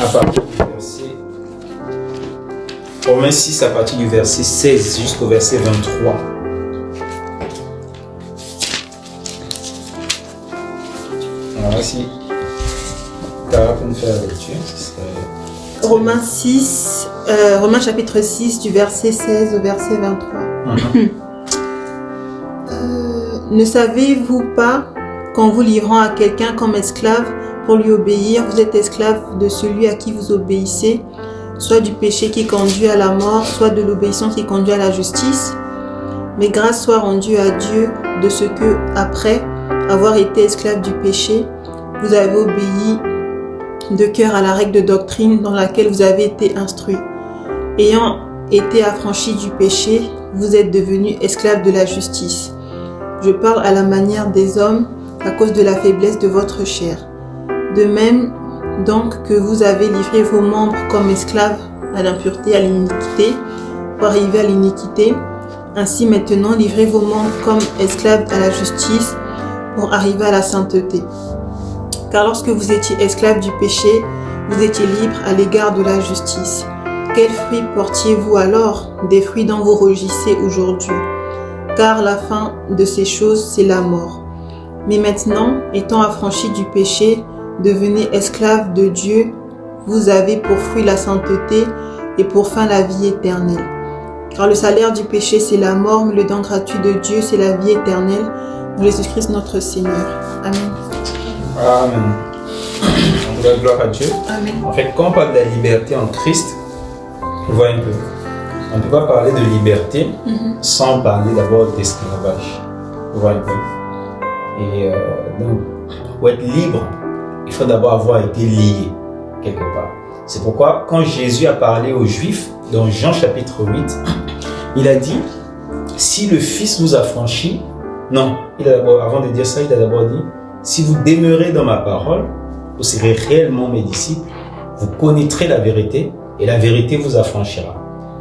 à partir du verset Romains 6 à partir du verset 16 jusqu'au verset 23. Alors si Tara peut nous faire la lecture, Romains chapitre 6 du verset 16 au verset 23. Ne savez-vous pas qu'en vous livrant à quelqu'un comme esclave pour lui obéir, vous êtes esclave de celui à qui vous obéissez, soit du péché qui conduit à la mort, soit de l'obéissance qui conduit à la justice. Mais grâce soit rendue à Dieu de ce que, après avoir été esclave du péché, vous avez obéi de cœur à la règle de doctrine dans laquelle vous avez été instruit. Ayant été affranchis du péché, vous êtes devenus esclaves de la justice. Je parle à la manière des hommes à cause de la faiblesse de votre chair. De même donc que vous avez livré vos membres comme esclaves à l'impureté, à l'iniquité, pour arriver à l'iniquité, ainsi maintenant livrez vos membres comme esclaves à la justice, pour arriver à la sainteté. Car lorsque vous étiez esclaves du péché, vous étiez libres à l'égard de la justice. Quels fruits portiez-vous alors? Des fruits dont vous rougissez aujourd'hui. Car la fin de ces choses, c'est la mort. Mais maintenant, étant affranchis du péché, devenez esclaves de Dieu, vous avez pour fruit la sainteté et pour fin la vie éternelle. Car le salaire du péché, c'est la mort, mais le don gratuit de Dieu, c'est la vie éternelle. De Jésus-Christ notre Seigneur. Amen. Amen. On doit gloire à Dieu. Amen. En fait, quand on parle de la liberté en Christ, on voit un peu. On ne peut pas parler de liberté sans parler d'abord d'esclavage. On voit un peu. Et donc, pour être libre, il faut d'abord avoir été lié quelque part. C'est pourquoi, quand Jésus a parlé aux Juifs, dans Jean chapitre 8, il a dit, si le Fils vous a franchi, non, avant de dire ça, il a d'abord dit, si vous demeurez dans ma parole, vous serez réellement mes disciples, vous connaîtrez la vérité et la vérité vous affranchira.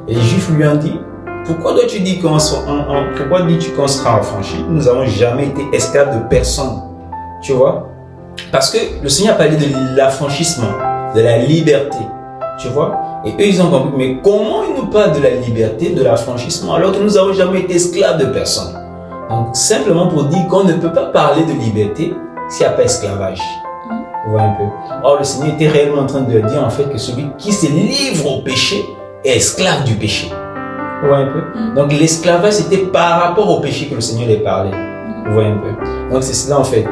Et les Juifs lui ont dit, pourquoi dis-tu qu'on sera affranchi? Nous n'avons jamais été esclaves de personne. Tu vois? Parce que le Seigneur a parlé de l'affranchissement, de la liberté. Tu vois? Et eux, ils ont compris, mais comment il nous parle de la liberté, de l'affranchissement, alors que nous n'avons jamais été esclaves de personne? Donc, simplement pour dire qu'on ne peut pas parler de liberté s'il n'y a pas esclavage. Vous voyez un peu. Or, le Seigneur était réellement en train de dire en fait que celui qui se livre au péché est esclave du péché. Vous voyez un peu. Donc, l'esclavage, c'était par rapport au péché que le Seigneur les parlait. Vous voyez un peu. Donc, c'est cela en fait.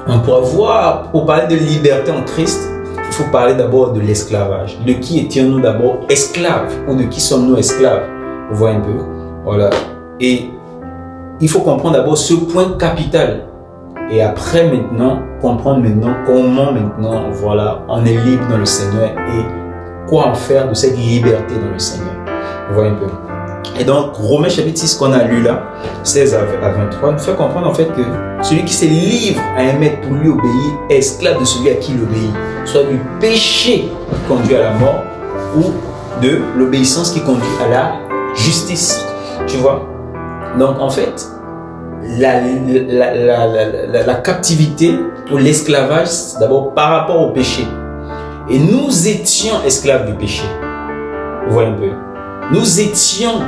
Donc, pour parler de liberté en Christ, il faut parler d'abord de l'esclavage. De qui étions-nous d'abord esclaves ou de qui sommes-nous esclaves? Vous voyez un peu. Voilà. Et il faut comprendre d'abord ce point capital. Et après maintenant, comprendre maintenant comment maintenant, voilà, on est libre dans le Seigneur et quoi en faire de cette liberté dans le Seigneur. Vous voyez un peu. Et donc, Romains chapitre 6 qu'on a lu là, 16 à 23, nous fait comprendre en fait que celui qui se livre à un maître pour lui obéir est esclave de celui à qui il obéit. Soit du péché qui conduit à la mort ou de l'obéissance qui conduit à la justice. Tu vois? Donc en fait, la captivité ou l'esclavage, c'est d'abord par rapport au péché. Et nous étions esclaves du péché. Vous voyez un peu. Nous étions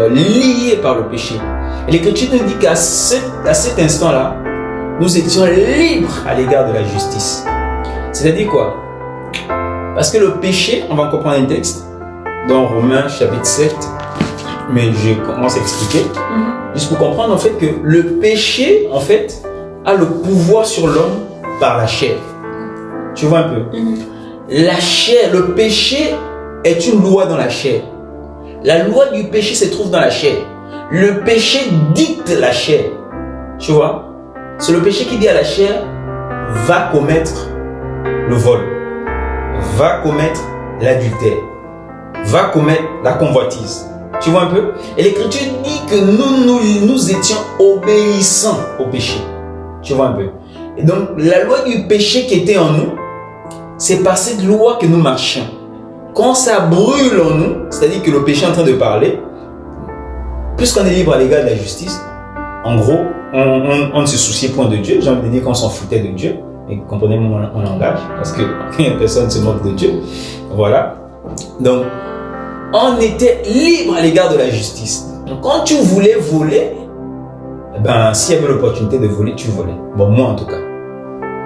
liés par le péché. Et l'Écriture nous dit qu'à cet instant-là, nous étions libres à l'égard de la justice. C'est-à-dire quoi? Parce que le péché, on va comprendre un texte dans Romains chapitre 7, mais je commence à expliquer. Juste pour comprendre en fait que le péché en fait a le pouvoir sur l'homme par la chair. Tu vois un peu? La chair, le péché est une loi dans la chair. La loi du péché se trouve dans la chair. Le péché dicte la chair. Tu vois? C'est le péché qui dit à la chair, va commettre le vol, va commettre l'adultère, va commettre la convoitise. Tu vois un peu? Et l'Écriture dit que nous étions obéissants au péché. Tu vois un peu? Et donc, la loi du péché qui était en nous, c'est par cette loi que nous marchions. Quand ça brûle en nous, c'est-à-dire que le péché est en train de parler, puisqu'on est libre à l'égard de la justice, en gros, on ne se souciait point de Dieu. J'ai envie de dire qu'on s'en foutait de Dieu. Et comprenez mon langage, parce que personne ne se moque de Dieu. Voilà. Donc, on était libre à l'égard de la justice. Donc, quand tu voulais voler, ben, s'il y avait l'opportunité de voler, tu volais. Bon, moi en tout cas.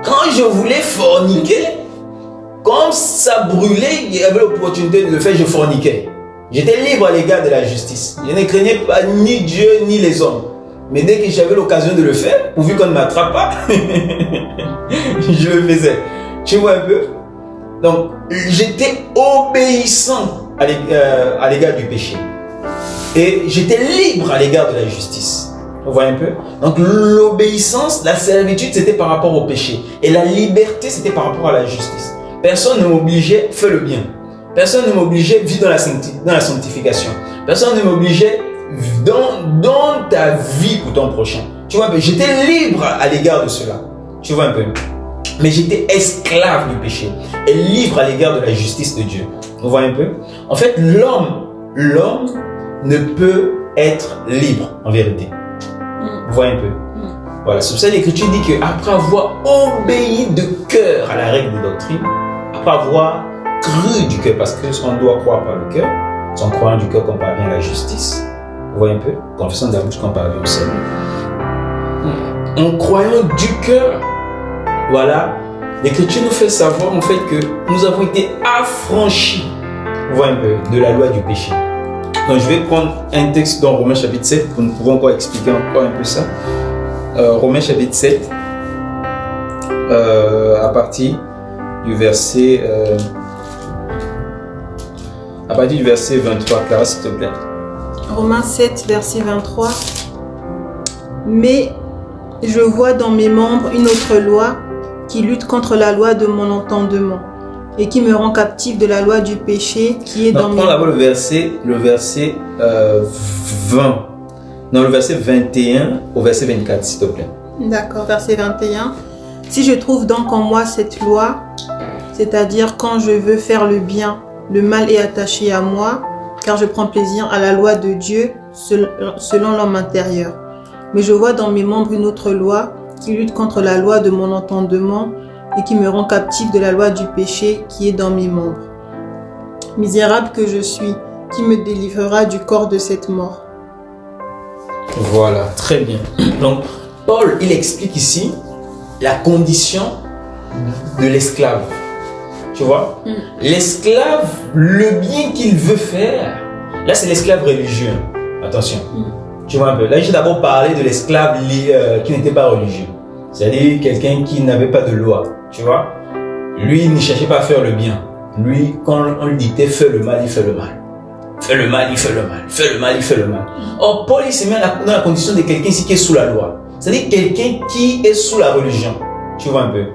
Quand je voulais forniquer, comme ça brûlait, il y avait l'opportunité de le faire, je forniquais. J'étais libre à l'égard de la justice. Je ne craignais pas ni Dieu ni les hommes. Mais dès que j'avais l'occasion de le faire, pourvu qu'on ne m'attrape pas, je le faisais. Tu vois un peu? Donc, j'étais obéissant à l'égard du péché. Et j'étais libre à l'égard de la justice. Vous voyez un peu? Donc, l'obéissance, la servitude, c'était par rapport au péché. Et la liberté, c'était par rapport à la justice. Personne ne m'obligeait, fais le bien. Personne ne m'obligeait, vis dans la sanctification. Personne ne m'obligeait, dans ta vie pour ton prochain. Tu vois, j'étais libre à l'égard de cela. Tu vois un peu? Mais j'étais esclave du péché et libre à l'égard de la justice de Dieu. Vous voyez un peu? En fait, l'homme ne peut être libre, en vérité. Vous voyez un peu? Voilà, c'est pour ça que l'Écriture dit qu'après avoir obéi de cœur à la règle de doctrine, après avoir cru du cœur, parce qu'on doit croire par le cœur, c'est en croyant du cœur qu'on parvient à la justice. Vous voyez un peu? Confessant de la bouche qu'on parvient au salut. En croyant du cœur, voilà, l'Écriture nous fait savoir en fait que nous avons été affranchis, vous voyez un peu, de la loi du péché. Donc je vais prendre un texte dans Romains chapitre 7, nous pouvons encore expliquer encore un peu ça. Romains chapitre 7, à partir du verset 23, Clara, s'il te plaît. Romains 7, verset 23. Mais je vois dans mes membres une autre loi qui lutte contre la loi de mon entendement et qui me rend captif de la loi du péché qui est dans mes membres. Prends d'abord le verset 20. Non, le verset 21 au verset 24, s'il te plaît. D'accord, verset 21. Si je trouve donc en moi cette loi, c'est-à-dire quand je veux faire le bien, le mal est attaché à moi, car je prends plaisir à la loi de Dieu selon l'homme intérieur. Mais je vois dans mes membres une autre loi qui lutte contre la loi de mon entendement et qui me rend captif de la loi du péché qui est dans mes membres. Misérable que je suis, qui me délivrera du corps de cette mort? Voilà, très bien. Donc, Paul, il explique ici la condition de l'esclave. Tu vois? L'esclave, le bien qu'il veut faire, là c'est l'esclave religieux. Attention. Tu vois un peu. Là, j'ai d'abord parlé de l'esclave qui n'était pas religieux. C'est-à-dire quelqu'un qui n'avait pas de loi. Tu vois? Lui, il ne cherchait pas à faire le bien. Lui, quand on lui disait fais le mal, il fait le mal. Fais le mal, il fait le mal. Fais le mal, il fait le mal. Or, Paul, il se met dans la condition de quelqu'un ici qui est sous la loi. C'est-à-dire quelqu'un qui est sous la religion. Tu vois un peu?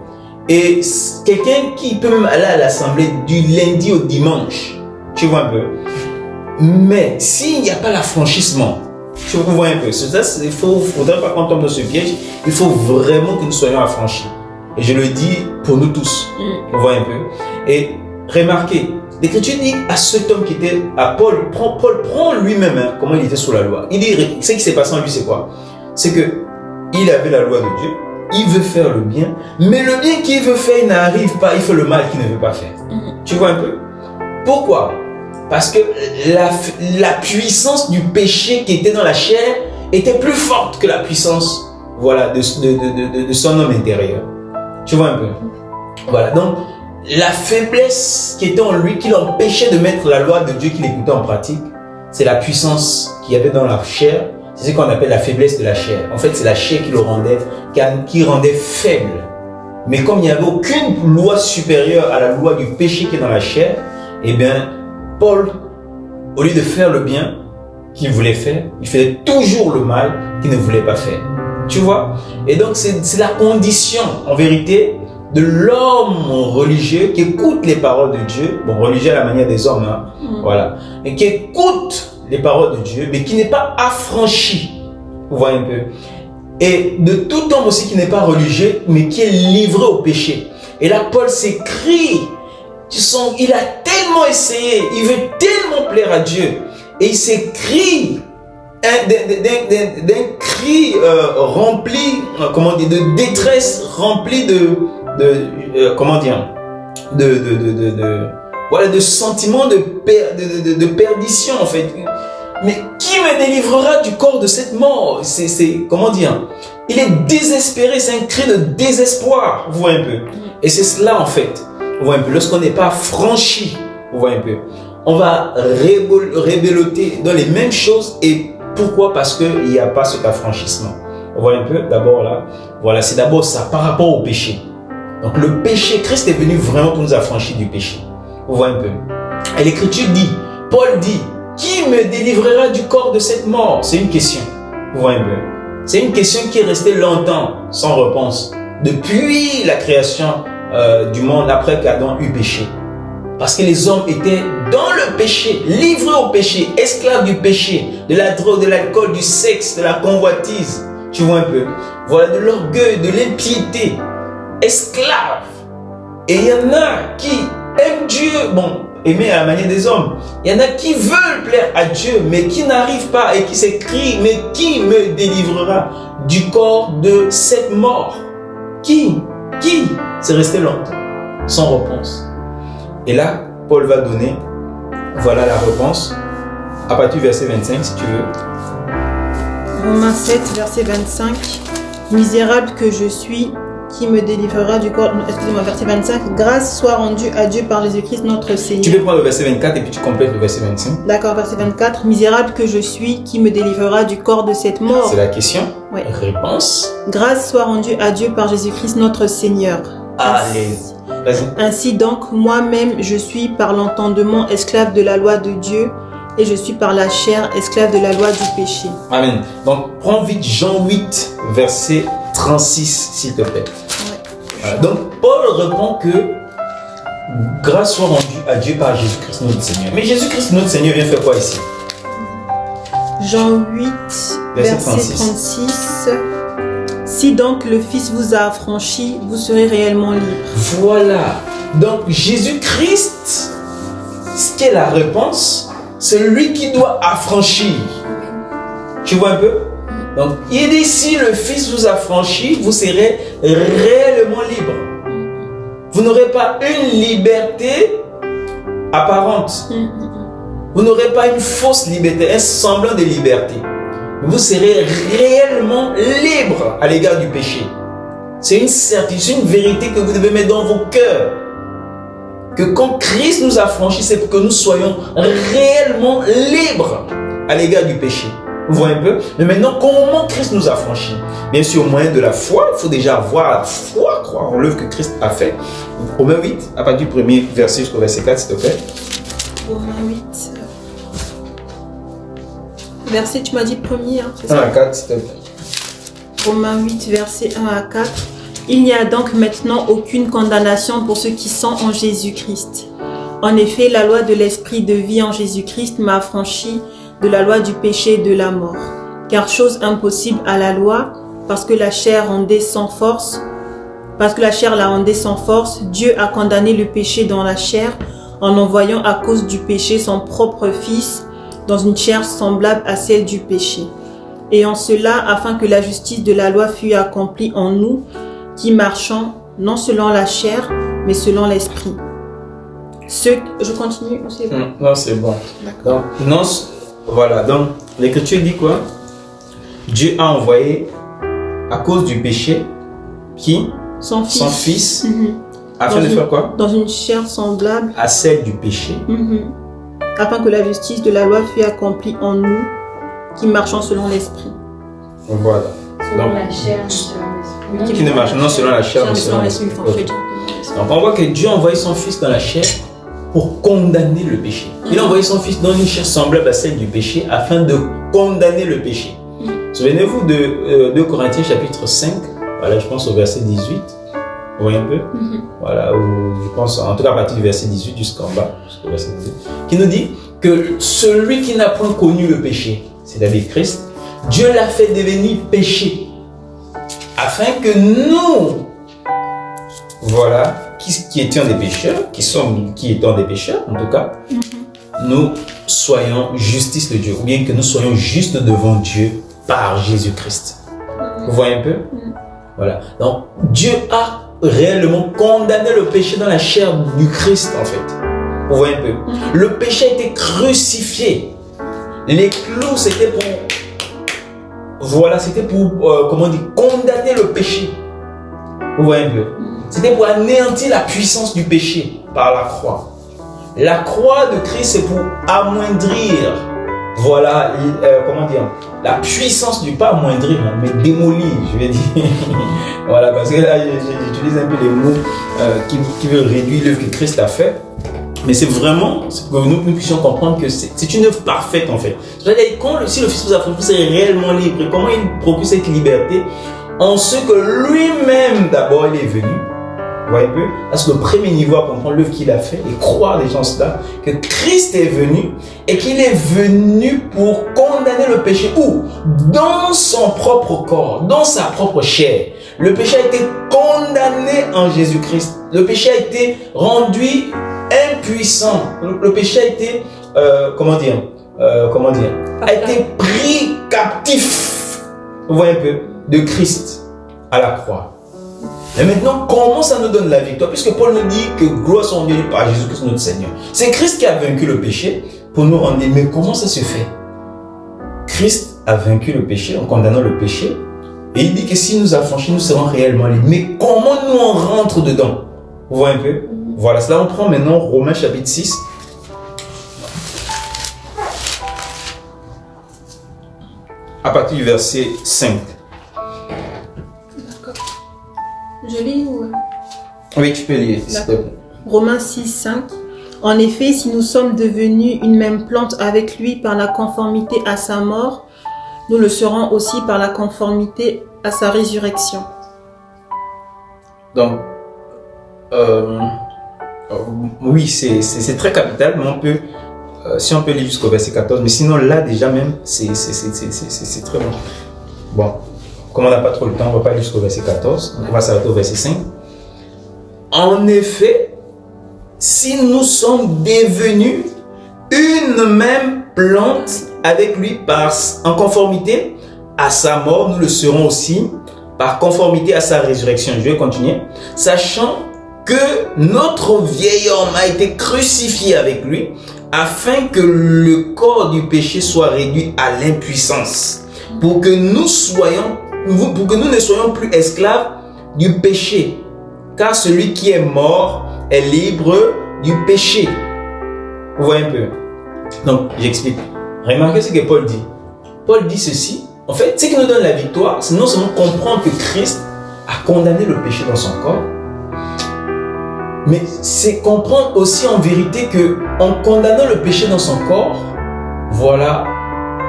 Et quelqu'un qui peut même aller à l'assemblée du lundi au dimanche. Tu vois un peu? Mais s'il n'y a pas l'affranchissement, tu vois un peu, il faudrait pas qu'on tombe dans ce piège. Il faut vraiment que nous soyons affranchis. Et je le dis pour nous tous. Vous voyez un peu. Et remarquez, l'Écriture dit à cet homme qui était à Paul prend lui-même comment il était sous la loi. Il dit, ce qui s'est passé en lui, c'est quoi? C'est que il avait la loi de Dieu. Il veut faire le bien, mais le bien qu'il veut faire, il n'arrive pas. Il fait le mal qu'il ne veut pas faire. Tu vois un peu? Pourquoi? Parce que la puissance du péché qui était dans la chair était plus forte que la puissance, voilà, de son homme intérieur. Tu vois un peu? Voilà, donc la faiblesse qui était en lui, qui l'empêchait de mettre la loi de Dieu qu'il écoutait en pratique, c'est la puissance qu'il y avait dans la chair. C'est ce qu'on appelle la faiblesse de la chair. En fait, c'est la chair qui rendait faible. Mais comme il n'y avait aucune loi supérieure à la loi du péché qui est dans la chair, eh bien, Paul, au lieu de faire le bien qu'il voulait faire, il faisait toujours le mal qu'il ne voulait pas faire. Tu vois? Et donc, c'est la condition, en vérité, de l'homme religieux qui écoute les paroles de Dieu, bon, religieux à la manière des hommes, hein, voilà, et qui écoute les paroles de Dieu, mais qui n'est pas affranchi. Vous voyez un peu? Et de tout homme aussi qui n'est pas religieux, mais qui est livré au péché. Et là, Paul s'écrit, il a tellement essayé, il veut tellement plaire à Dieu, et il s'écrit d'un cri rempli, comment dire, de détresse, rempli comment dire, voilà, de sentiments de perdition en fait. Mais qui me délivrera du corps de cette mort? Comment dire, il est désespéré, c'est un cri de désespoir, vous voyez un peu. Et c'est cela en fait, vous voyez un peu, lorsqu'on n'est pas franchi, vous voyez un peu, on va rébelloter dans les mêmes choses. Et pourquoi? Parce qu'il n'y a pas cet affranchissement. Vous voyez un peu, d'abord là, voilà, c'est d'abord ça par rapport au péché. Donc le péché, Christ est venu vraiment pour nous affranchir du péché. Vous voyez un peu. Et l'Écriture dit, Paul dit, qui me délivrera du corps de cette mort? C'est une question. Vous voyez un peu. C'est une question qui est restée longtemps sans réponse. Depuis la création du monde, après qu'Adam eut péché. Parce que les hommes étaient dans le péché, livrés au péché, esclaves du péché, de la drogue, de l'alcool, du sexe, de la convoitise. Tu vois un peu. Voilà, de l'orgueil, de l'impiété. Esclaves. Et il y en a qui aiment Dieu, bon, aimer à la manière des hommes. Il y en a qui veulent plaire à Dieu, mais qui n'arrivent pas et qui s'écrient, mais qui me délivrera du corps de cette mort? Qui? C'est resté longtemps, sans réponse. Et là, Paul va donner, voilà la réponse, à partir du verset 25, si tu veux. Romains 7, verset 25. Misérable que je suis, qui me délivrera du corps... Excusez-moi, verset 25. Grâce soit rendue à Dieu par Jésus-Christ notre Seigneur. Tu peux prendre le verset 24 et puis tu complètes le verset 25. D'accord, verset 24. Misérable que je suis, qui me délivrera du corps de cette mort. C'est la question. Oui. Réponse. Grâce soit rendue à Dieu par Jésus-Christ notre Seigneur. Allez, vas-y. Ainsi donc, moi-même, je suis par l'entendement esclave de la loi de Dieu et je suis par la chair esclave de la loi du péché. Amen. Donc, prends vite Jean 8, verset 36, s'il te plaît. Ouais. Voilà. Donc, Paul répond que grâce soit rendue à Dieu par Jésus-Christ notre Seigneur. Mais Jésus-Christ notre Seigneur vient faire quoi ici? Jean 8, verset 36. Si donc le Fils vous a affranchi, vous serez réellement libre. Voilà. Donc, Jésus-Christ, ce qui est la réponse, c'est lui qui doit affranchir. Tu vois un peu? Donc, il dit, si le Fils vous affranchit, vous serez réellement libre. Vous n'aurez pas une liberté apparente. Vous n'aurez pas une fausse liberté, un semblant de liberté. Vous serez réellement libre à l'égard du péché. C'est une certitude, une vérité que vous devez mettre dans vos cœurs. Que quand Christ nous a franchis, c'est pour que nous soyons réellement libres à l'égard du péché. Vous voyez un peu? Mais maintenant, comment Christ nous a franchis? Bien sûr, au moyen de la foi, il faut déjà avoir la foi, croire en l'œuvre que Christ a fait. Romains 8, à partir du premier verset jusqu'au verset 4, s'il te plaît. Romains 8. Verset, tu m'as dit premier, hein, c'est 1 ça? à 4, s'il te plaît. Romains 8, verset 1 à 4. Il n'y a donc maintenant aucune condamnation pour ceux qui sont en Jésus-Christ. En effet, la loi de l'esprit de vie en Jésus-Christ m'a affranchi de la loi du péché et de la mort. Car chose impossible à la loi, parce que la chair la rendait sans force, Dieu a condamné le péché dans la chair en envoyant à cause du péché son propre Fils dans une chair semblable à celle du péché. Et en cela, afin que la justice de la loi fût accomplie en nous, qui marchons non selon la chair, mais selon l'esprit. Je continue ou c'est bon? Non, c'est bon. D'accord. Donc, non, voilà. Donc, l'Écriture dit quoi? Dieu a envoyé, à cause du péché, qui? Son Fils. Afin de faire quoi? Dans une chair semblable à celle du péché. Afin que la justice de la loi fût accomplie en nous, qui marchons selon l'esprit. Voilà. Selon la chair, mais selon l'esprit. Qui ne marche non selon la chair, mais selon l'esprit. Donc on voit que Dieu a envoyé son Fils dans la chair pour condamner le péché. Il a envoyé son Fils dans une chair semblable à celle du péché afin de condamner le péché. Souvenez-vous de 2 Corinthiens chapitre 5, voilà, je pense au verset 18. Vous voyez un peu? Voilà, où je pense, en tout cas à partir du verset 18 jusqu'en bas, jusqu'au verset 18, qui nous dit que celui qui n'a point connu le péché, c'est-à-dire Christ, Dieu l'a fait devenir péché, afin que nous, voilà, qui étions des pécheurs, qui étant des pécheurs en tout cas, nous soyons justice de Dieu, ou bien que nous soyons justes devant Dieu par Jésus-Christ. Vous voyez un peu? Voilà. Donc, Dieu a réellement condamner le péché dans la chair du Christ, en fait. Vous voyez un peu. Le péché a été crucifié. Les clous, c'était pour... Voilà, c'était pour, comment dire, condamner le péché. Vous voyez un peu. C'était pour anéantir la puissance du péché par la croix. La croix de Christ, c'est pour amoindrir, voilà, comment dire, la puissance du, pas amoindrir, mais démolir, je vais dire. Voilà, parce que là, j'utilise un peu les mots qui veulent réduire l'œuvre que Christ a fait. Mais c'est vraiment, pour que nous puissions comprendre que c'est une œuvre parfaite, en fait. C'est-à-dire, si le Fils vous a franchi, c'est réellement libre. Et comment il procure cette liberté? En ce que lui-même, d'abord, il est venu. Vous voyez un peu? Là, c'est le premier niveau à comprendre l'œuvre qu'il a fait et croire les gens cela, que Christ est venu et qu'il est venu pour condamner le péché. Où? Dans son propre corps, dans sa propre chair. Le péché a été condamné en Jésus-Christ. Le péché a été rendu impuissant. Le péché a été, a été pris captif. Vous voyez un peu? De Christ à la croix. Et maintenant, comment ça nous donne la victoire? Puisque Paul nous dit que gloire soit rendue par Jésus-Christ notre Seigneur. C'est Christ qui a vaincu le péché pour nous rendre. Mais comment ça se fait? Christ a vaincu le péché en condamnant le péché. Et il dit que s'il nous a franchis, nous serons réellement libres. Mais comment nous on rentre dedans? Vous voyez un peu? Voilà, cela on prend maintenant Romains chapitre 6. À partir du verset 5. Je lis ou... Oui, tu peux lire. Romains 6, 5. En effet, si nous sommes devenus une même plante avec lui par la conformité à sa mort, nous le serons aussi par la conformité à sa résurrection. Donc, oui, c'est très capital, mais on peut, si on peut lire jusqu'au verset 14, mais sinon là déjà même, c'est très bon. Bon. Comme on n'a pas trop le temps, on ne va pas aller jusqu'au verset 14. On va s'arrêter au verset 5. En effet, si nous sommes devenus une même plante avec lui en conformité à sa mort, nous le serons aussi par conformité à sa résurrection. Je vais continuer. Sachant que notre vieil homme a été crucifié avec lui afin que le corps du péché soit réduit à l'impuissance pour que nous ne soyons plus esclaves du péché. Car celui qui est mort est libre du péché. Vous voyez un peu? Donc, j'explique. Remarquez ce que Paul dit. Paul dit ceci. En fait, ce qui nous donne la victoire, c'est non seulement comprendre que Christ a condamné le péché dans son corps, mais c'est comprendre aussi en vérité que en condamnant le péché dans son corps, voilà,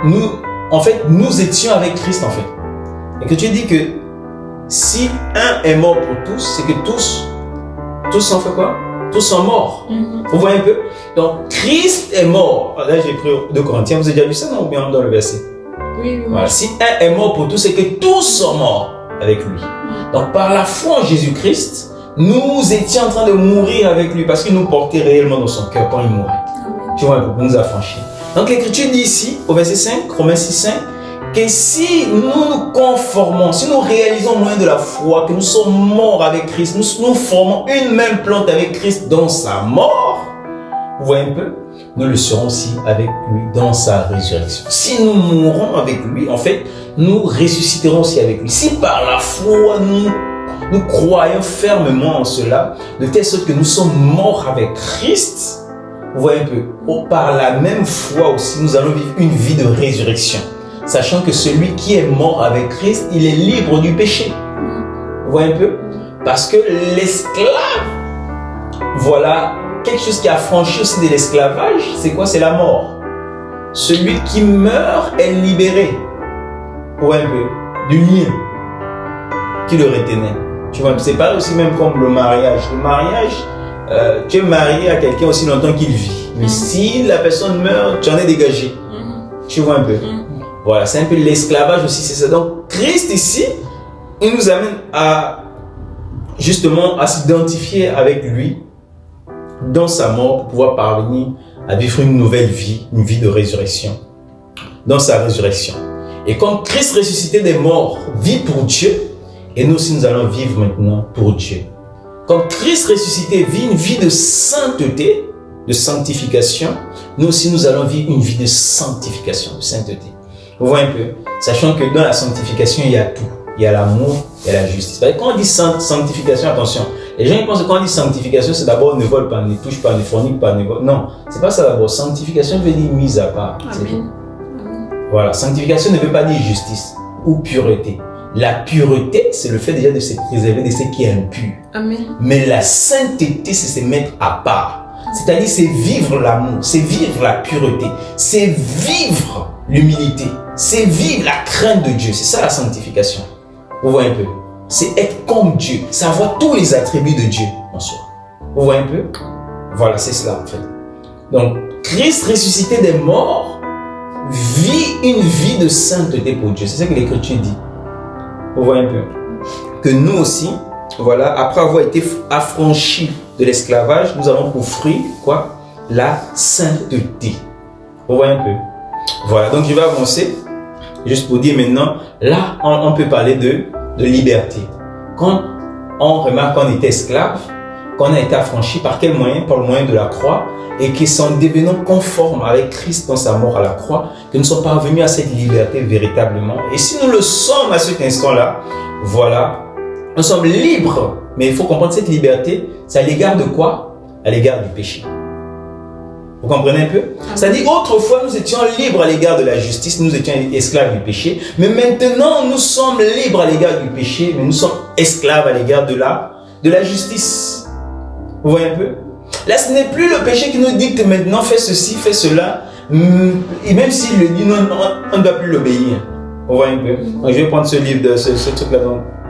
nous étions avec Christ en fait. Et que tu dis que si un est mort pour tous, c'est que tous sont fait quoi? Tous sont morts. Vous voyez un peu? Donc Christ est mort. Là j'ai pris 2 Corinthiens, vous avez déjà vu ça, non? Ou bien dans le verset? Oui. Voilà. Si un est mort pour tous, c'est que tous sont morts avec lui. Donc par la foi en Jésus-Christ, nous étions en train de mourir avec lui parce qu'il nous portait réellement dans son cœur quand il mourait. Tu vois, pour nous affranchir. Donc l'Écriture dit ici, au verset 5, Romains 6, 5, que si nous nous conformons, si nous réalisons au moyen de la foi que nous sommes morts avec Christ, nous formons une même plante avec Christ dans sa mort, vous voyez un peu, nous le serons aussi avec lui dans sa résurrection. Si nous mourrons avec lui, en fait, nous ressusciterons aussi avec lui. Si par la foi nous croyons fermement en cela, de telle sorte que nous sommes morts avec Christ, vous voyez un peu, par la même foi aussi, nous allons vivre une vie de résurrection. Sachant que celui qui est mort avec Christ, il est libre du péché. Vous voyez un peu? Parce que l'esclave, voilà, quelque chose qui a franchi aussi de l'esclavage, c'est quoi? C'est la mort. Celui qui meurt est libéré. Vous voyez un peu? Du lien qui le retenait. Tu vois, c'est pas aussi même comme le mariage. Le mariage, tu es marié à quelqu'un aussi longtemps qu'il vit. Mais si la personne meurt, tu en es dégagé. Tu vois un peu? Voilà, c'est un peu l'esclavage aussi, c'est ça. Donc, Christ ici, il nous amène à, justement, à s'identifier avec lui dans sa mort pour pouvoir parvenir à vivre une nouvelle vie, une vie de résurrection, dans sa résurrection. Et comme Christ ressuscité des morts vit pour Dieu, et nous aussi nous allons vivre maintenant pour Dieu. comme Christ ressuscité vit une vie de sainteté, de sanctification, nous aussi nous allons vivre une vie de sanctification, de sainteté. Vous voyez un peu, sachant que dans la sanctification, il y a tout. Il y a l'amour, il y a la justice. Parce que quand on dit sanctification, attention, les gens ils pensent que quand on dit sanctification, c'est d'abord ne vole pas, ne touche pas, ne fornique pas, ne vole. Non, c'est pas ça d'abord. Sanctification veut dire mise à part. Amen. Voilà, sanctification ne veut pas dire justice ou pureté. La pureté, c'est le fait déjà de se préserver de ce qui est impur. Amen. Mais la sainteté, c'est se mettre à part. C'est-à-dire, c'est vivre l'amour, c'est vivre la pureté, c'est vivre l'humilité, c'est vivre la crainte de Dieu. C'est ça la sanctification. Vous voyez un peu? C'est être comme Dieu, savoir tous les attributs de Dieu en soi. Vous voyez un peu? Voilà, c'est cela en fait. Donc, Christ ressuscité des morts vit une vie de sainteté pour Dieu. C'est ça que l'Écriture dit. Vous voyez un peu? Que nous aussi, voilà, après avoir été affranchis de l'esclavage, nous avons pour fruit quoi? La sainteté. Vous voyez un peu? Voilà, donc je vais avancer. Juste pour dire maintenant, là, on peut parler de liberté. Quand on remarque qu'on était esclave, qu'on a été affranchi par quel moyen? Par le moyen de la croix, et que c'est en devenant conforme avec Christ dans sa mort à la croix que nous sommes parvenus à cette liberté véritablement. Et si nous le sommes à cet instant-là, voilà, nous sommes libres. Mais il faut comprendre cette liberté, c'est à l'égard de quoi? À l'égard du péché. Vous comprenez un peu? C'est-à-dire, autrefois, nous étions libres à l'égard de la justice, nous étions esclaves du péché. Mais maintenant, nous sommes libres à l'égard du péché, mais nous sommes esclaves à l'égard de la justice. Vous voyez un peu? Là, ce n'est plus le péché qui nous dicte maintenant, fais ceci, fais cela. Et même s'il le dit, non, on ne doit plus l'obéir. Vous voyez un peu? Donc, je vais prendre ce livre, ce truc-là.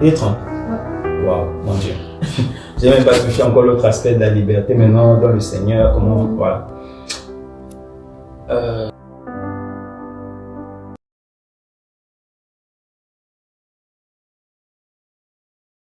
Il est 30. Waouh, mon Dieu. Je n'ai même pas touché encore l'autre aspect de la liberté maintenant dans le Seigneur. Comment, voilà.